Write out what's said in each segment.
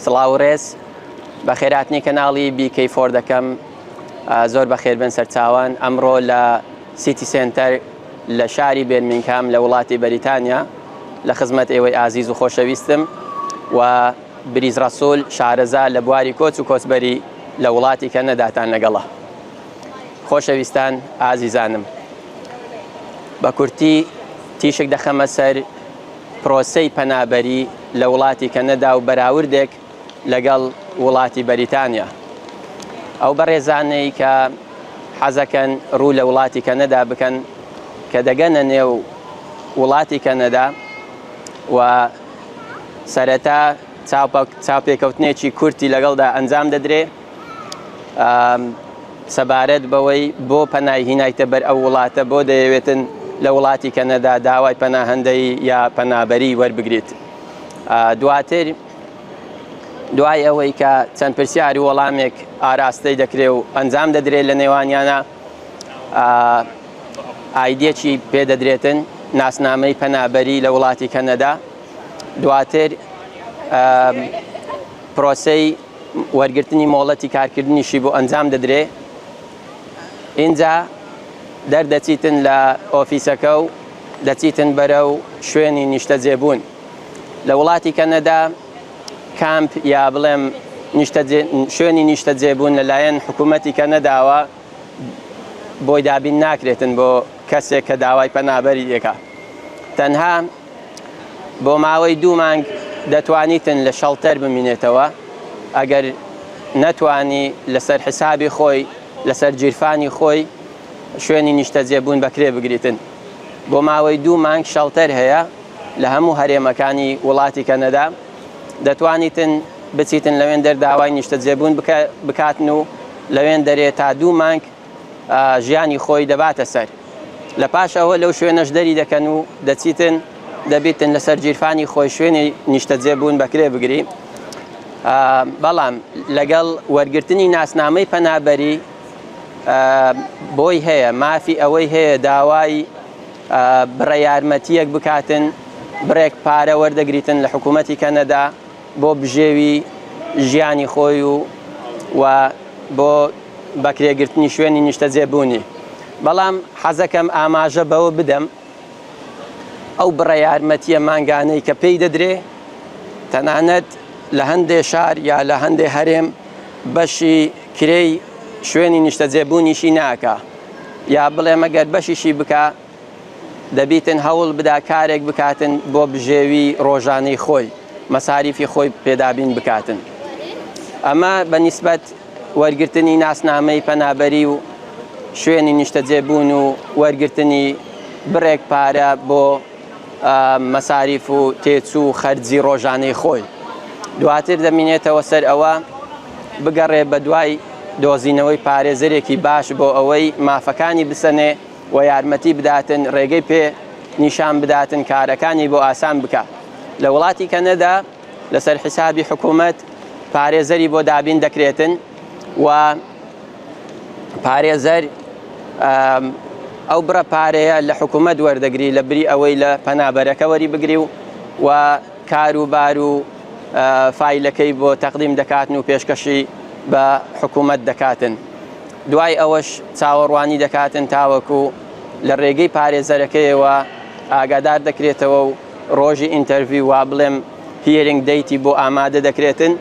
سڵاو ڕێز بە خێراتنی کەناڵی بیکەی4 دەکەم زۆر بەخێر بن سەرچاوان ئەمڕۆ لە سیتی سنتەر لە شاری بێرمینگهام لە وڵاتی بەریتانیا لە خزمەت ئێوەی ئازیز و خۆشەویستم و بریز ڕەسوول شارەزا لە بواری کۆچ و کۆچبەری لە وڵاتی کەنەداتان لەگەڵە. خۆشەویستان ئازیزانم، بە کورتی تیشک دەخەمە سەر پرۆسەی پەنابەری لە وڵاتی کەنەدا و بەراوردێک لەگەڵ وڵاتی بەریتانیا. ئەو بەڕێزانەی کە حەزەکەن ڕوو لە وڵاتی کەنەدا بکەن کە دەگەنە نێو وڵاتی کەنەدا و سەرەتا چاوپێکەوتنێکی کورتی لەگەڵدا ئەنجام دەدرێ سەبارەت بەوەی بۆ پەنای هینایتە بەر ئەو وڵاتە بۆ دەیەوێتن لە وڵاتی کەنەدا داوای پەناهەندەی یا پەنابەری وەربگریت. دواتر دوای ئەوەی کە چەند پرسیاری وەڵامێک ئاراستەی دەکرێ و ئەنجام دەدرێت لە نێوانیانە ئایدێکی پێدەدرێتن ناسنامەی پەنابەری لە وڵاتی کەنەدا. دواتر پرۆسەی وەرگرتنی مۆڵەتی کارکردنیشی بۆ ئەنجام دەدرێ. ئینجا دەردەچیتن لە ئۆفیسەکە و دەچیتن بەرەو شوێنی نیشتە جێبوون. لە وڵاتی کەنەدا کامپ یا بڵێم شوێنی نیشتە جێبوون لەلایەن حکوومەتی کەنەداوە بۆی دابین ناکرێتن بۆ کەسێک کە داوای پەنابەری دەکات. تەنها بۆ ماوەی 2 مانگ دەتوانیتن لە شەڵتەر بمینێتەوە ئەگەر نەتوانی لەسەر حسابی خۆی لەسەر جیرفانی خۆی شوێنی نیشتە جێبوون بەکرێ بگریتن. بۆ ماوەی 2 مانگ شەڵتەر هەیە لە هەموو هەرێمەکانی وڵاتی کەنەدا. دەتوانیتن بچیتن لەوێن دەرداوای نیشتە جێبوون بکاتن و لەوێن دەرێت تا 2 مانگ ژیانی خۆی دەباتە سەر. لە پاشەوە لەو شوێنەش دەری دەکەن و دەچیتن دەبێتن لەسەر جیرفانی خۆی شوێنی نیشتە جێبوون بەکرێ بگری. بەڵام لەگەڵ وەرگرتنی ناسنامەی پەنابەری بۆی هەیە مافی ئەوەی هەیە داوای بڕە یارمەتیەک بکاتن بڕێک پارە وەردەگریتن لە حکوومەتی کەنەدا بۆ بژێوی ژیانی خۆی و بۆ بەکرێگرتنی شوێنی نیشتە جێبوونی. بەڵام حەزەکەم ئاماژە بەوە بدەم ئەو بڕە یارمەتیە مانگانەی کە پێی دەدرێ تەنانەت لە هەندێ شار یا لە هەندێ هەرێم بەشی کرێی شوێنی نیشتە جێبوونیشی ناکە، یا بڵێ مەگەر بەشیشی بکە دەبیتن هەوڵ بدا کارێک بکاتن بۆ بژێوی ڕۆژانەی خۆی مەساریفی خۆی پێدابین بکاتن. ئەمە بەنیسبەت وەرگرتنی ناسنامەی پەنابەری و شوێنی نیشتە جێبوون و وەرگرتنی بڕێک پارە بۆ مەساریف و تێچوو خەرجی ڕۆژانەی خۆی. دواتر دەمینێتەوە سەر ئەوە بگەڕێ بە دوای دۆزینەوەی پارێزەرێکی باش بۆ ئەوەی مافەکانی بسەنێ و یارمەتی بداتن ڕێگەی پێ نیشان بداتن کارەکانی بۆ ئاسان بکات. لە وڵاتی کەنەدا لەسەر حسابی حکوومەت پارێزەری بۆ دابین دەکرێتن و پارێزەر ئەو بڕە پارەیە لە حکوومەت وەردەگری لە بری ئەوەی لە پەنابەرەکە وەری بگری و کاروبار و فایلەکەی بۆ تەقدیم دەکاتن و پێشکەشی بە حکوومەت دەکاتن. دوای ئەوەش چاوەڕوانی دەکاتن تاوەکو لە ڕێگەی پارێزەرەکەیەوە ئاگادار دەکرێتەوە و ڕۆژی ئینتەرویو وا بڵێم هیرینگ دەیتی بۆ ئامادە دەکرێتن.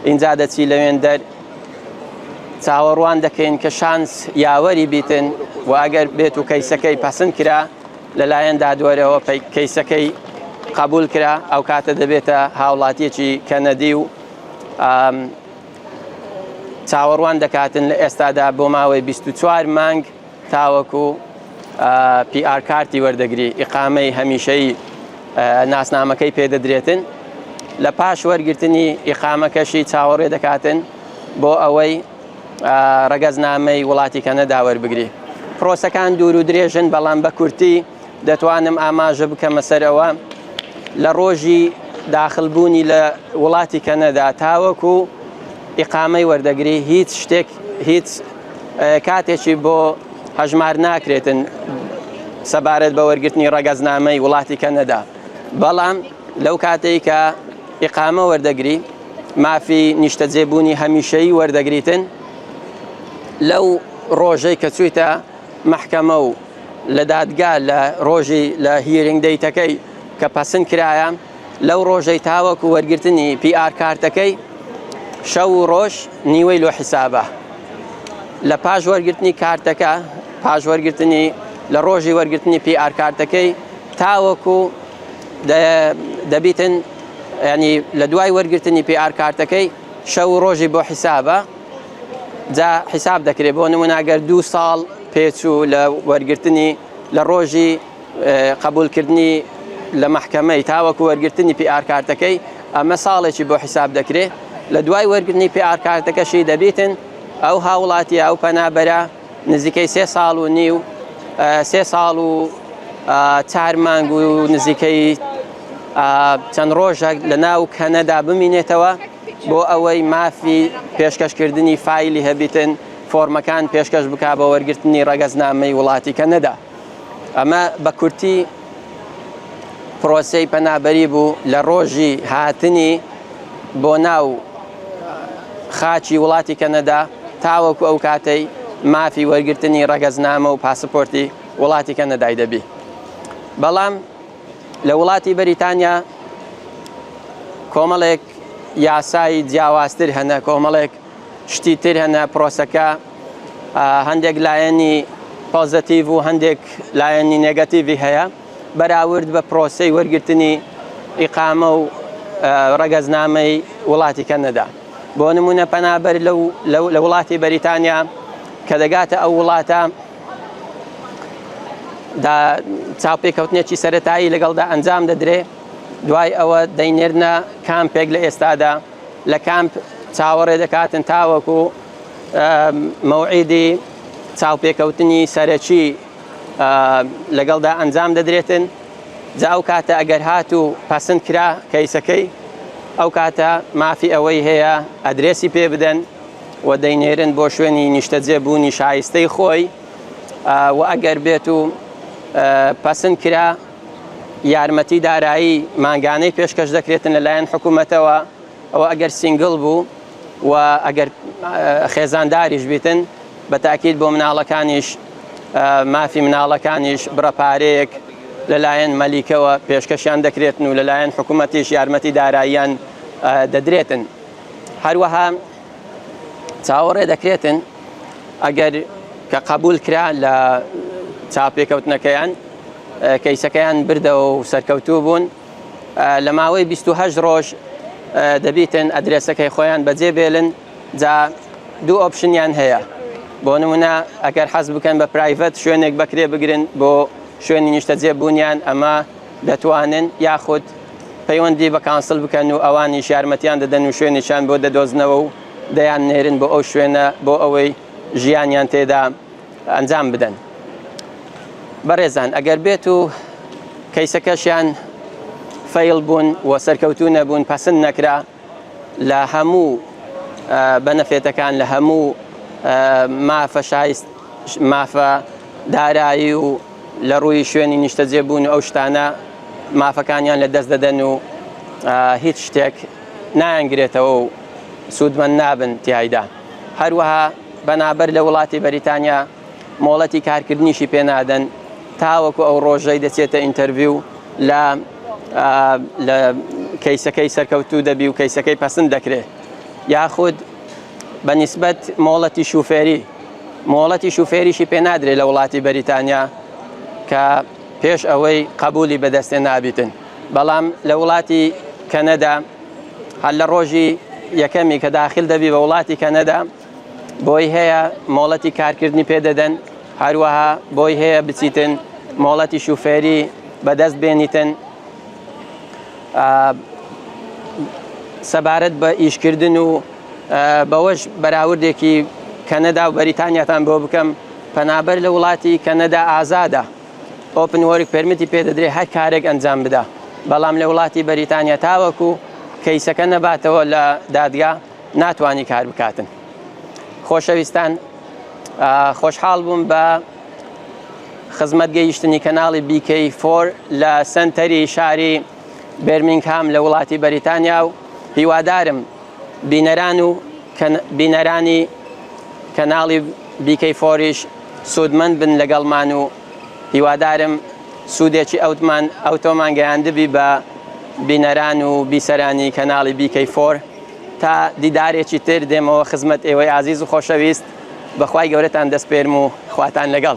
ئینجا دەچی لەوێن دەر چاوەڕوان دەکەین کە شانس یاوەری بیتن و ئەگەر بێت و کەیسەکەی پەسەند کرا لەلایەن دادوەرەوە کەیسەکەی قبول کرا ئەو کاتە دەبێتە هاوڵاتیەکی کەنەدی و چاوەڕوان دەکاتن لە ئێستادا بۆ ماوەی 24 مانگ تاوەکو PR کارتی وەردەگری ئیقامەی هەمیشەیی ناسنامەکەی پێدەدرێتن. لە پاش وەرگرتنی ئیقامەکەشی چاوەڕێ دەکاتن بۆ ئەوەی ڕەگەزنامەی وڵاتی کەنەدا وەربگری. پرۆسەکان دوور و درێژن، بەڵام بە کورتی دەتوانم ئاماژە بکەمە سەرەوە لە ڕۆژی داخلبوونی لە وڵاتی کەنەدا تاوەکو ئیقامەی وەردەگری هیچ کاتێکی بۆ هەژمار ناکرێتن سەبارەت بە وەرگرتنی ڕەگەزنامەی وڵاتی کەنەدا. بەڵام لەو کاتەی کە ئیقامە وەردەگری مافی نیشتەجێبوونی هەمیشەیی وەردەگریتن لەو ڕۆژەی کە چوویتە محکەمە و لە دادگا لە ڕۆژی لە هیرینگ دەیتەکەی کە پەسەند کرایە لەو ڕۆژەی تاوەکو وەرگرتنی PR کارتەکەی شەو و ڕۆژ نیوەی لۆ حیسابە لە پاش وەرگرتنی کارتەکە پاش وەرگرتنی لە ڕۆژی وەرگرتنی PR کارتەکەی تاوەکو دەبیتن ینی لە دوای وەرگرتنی PR کارتەکەی شەو و ڕۆژی بۆ حیسابە جا حیساب دەکرێت بۆ نموناگەر 2 ساڵ پێچوو لە وەرگرتنی لە ڕۆژی قبولکردنی لە محکەمەی تاوەکو وەرگرتنی PR کارتەکەی ئەمە ساڵێکی بۆ حیساب دەکرێت لە دوای وەرگرتنی PR کارتەکەشی دەبیتن ئەو هاوڵاتی ئەو پەنابەرە نزیکەی 3 ساڵ و نیو 3 ساڵ و 4 مانگ و نزیکەی چەند ڕۆژێک لە ناو کەنەدا بمینێتەوە بۆ ئەوەی مافی پێشکەشکردنی فایلی هەبیتن فۆرمەکان پێشکەش بکا بە وەرگرتنی ڕەگەزنامەی وڵاتی کەنەدا ئەمە بە کورتی پرۆسەی پەنابەری بوو لە ڕۆژی هاتنی بۆ ناو خاچی وڵاتی کەنەدا تاوەکو ئەو کاتەی مافی وەرگرتنی ڕەگەزنامە و پاسپۆرتی وڵاتی کەنەدای دەبی بەڵام لە وڵاتی بەریتانیا کۆمەڵێک یاسایی جیاوازتر هەنە کۆمەڵێک شتی تر هەنە پرۆسەکە هەندێک لایەنی پۆزیتیڤ و هەندێک لایەنی نێگەتیڤی هەیە بەراورد بە پرۆسەی وەرگرتنی ئیقامە و ڕەگەزنامەی وڵاتی کەنەدا بۆ نمونە پەنابەر لە وڵاتی بەریتانیا کە دەگاتە ئەو وڵاتە چاوپێکەوتنێکی سەرەتایی لەگەڵدا ئەنجام دەدرێ دوای ئەوە دەینێرنە کامپێک لە ئێستادا لە کامپ چاوەڕێ دەکاتن تاوەکو مەوعیدی چاوپێکەوتنی سەرەکی لەگەڵدا ئەنجام دەدرێتن جا ئەو کاتە ئەگەر هات و پەسەند کرا کەیسەکەی ئەو کاتە مافی ئەوەی هەیە ئەدرێسی پێ بدەن و دەینێرن بۆ شوێنی نیشتەجێبوونی شایستەی خۆی و ئەگەر بێت و پەسەند کرا یارمەتی دارایی مانگانەی پێشکەش دەکرێتن لەلایەن حکوومەتەوە ئەوە ئەگەر سینگڵ بوو و ئەگەر خێزانداریش بیتن بە تاکید بۆ مناڵەکانیش مافی مناڵەکانیش بڕەپارەیەک لەلایەن مەلیکەوە پێشکەشیان دەکرێتن و لەلایەن حکوومەتیش یارمەتی داراییان دەدرێتن هەروەها چاوەڕێ دەکرێتن ئەگەر کە قبول کرا لە چاپێکەوتنەکەیان کەیسەکەیان بردەوە و سەرکەوتوو بوون لە ماوەی 28 ڕۆژ دەبیتن ئەدرێسەکەی خۆیان بەجێ بێلن جا 2 ئۆپشنیان هەیە بۆ نمونە ئەگەر حەز بکەن بە پرایڤەت شوێنێک بەکرێ بگرن بۆ شوێنی نیشتەجێبوونیان ئەمە دەتوانن یاخود پەیوەندی بە کانسڵ بکەن و ئەوانیش یارمەتیان دەدەن و شوێنیشان بۆ دەدۆزنەوە و دەیان نێرن بۆ ئەو شوێنە بۆ ئەوەی ژیانیان تێدا ئەنجام بدەن بەڕێزان ئەگەر بێت و کەیسەکەشیان فەیڵ بوون و سەرکەوتوو نەبوون پەسەند نەکرا لە هەموو بەنەفێتەکان لە هەموو مافە شایست مافە دارایی و لە ڕووی شوێنی نیشتەجێبوون و ئەو شتانە مافەکانیان لە دەست دەدەن و هیچ شتێک نایانگرێتەوە و سوودمەند نابن تیایدا هەروەها بەنابەر لە وڵاتی بەریتانیا مۆڵەتی کارکردنیشی پێنادەن تاوەکو ئەو ڕۆژەی دەچێتە ئینتەرویو لە کەیسەکەی سەرکەوتوو دەبی و کەیسەکەی پەسەند دەکرێت یاخود بەنسبەت مۆڵەتی شوفێریشی پێنادرێت لە وڵاتی بەریتانیا کە پێش ئەوەی قبولی بەدەستێ نابیتن بەڵام لە وڵاتی کەنەدا هەر لە ڕۆژی یەکەمی کە داخل دەبی بە وڵاتی کەنەدا بۆی هەیە مۆڵەتی کارکردنی پێدەدەن هەروەها بۆی هەیە بچیتن مۆڵەتی شوفێری بەدەست بێنیتن سەبارەت بە ئیشکردن و بەوەش بەراوردێکی کەنەدا و بەریتانیاتان بۆ بکەم پەنابەر لە وڵاتی کەنەدا ئازادە ئۆپن وەرک پەرمیتی پێدەدرێت هەر کارێک ئەنجام بدە بەڵام لە وڵاتی بەریتانیا تاوەکو کەیسەکە نەباتەوە لە دادگا ناتوانی کار بکاتن خۆشەویستان خۆشحاڵ بووم بە خزمەت گەیشتنی کەناڵی BK4 لە سنتەری شاری بێرمینگهام لە وڵاتی بەریتانیا و هیوادارم بینەرانی کەناڵی بیکەی4ش سوودمەند بن لەگەڵمان و هیوادارم سوودێکی ئەوتۆمان گەیاندبی بە بینەران و بیسەرانی کەناڵی بیکەی4 تا دیدارێکی تر دێمەوە خزمەت ئێوەی عزیز و خۆشەویست بەخوای گەورەتان دەسپێرم و خواتان لەگەڵ.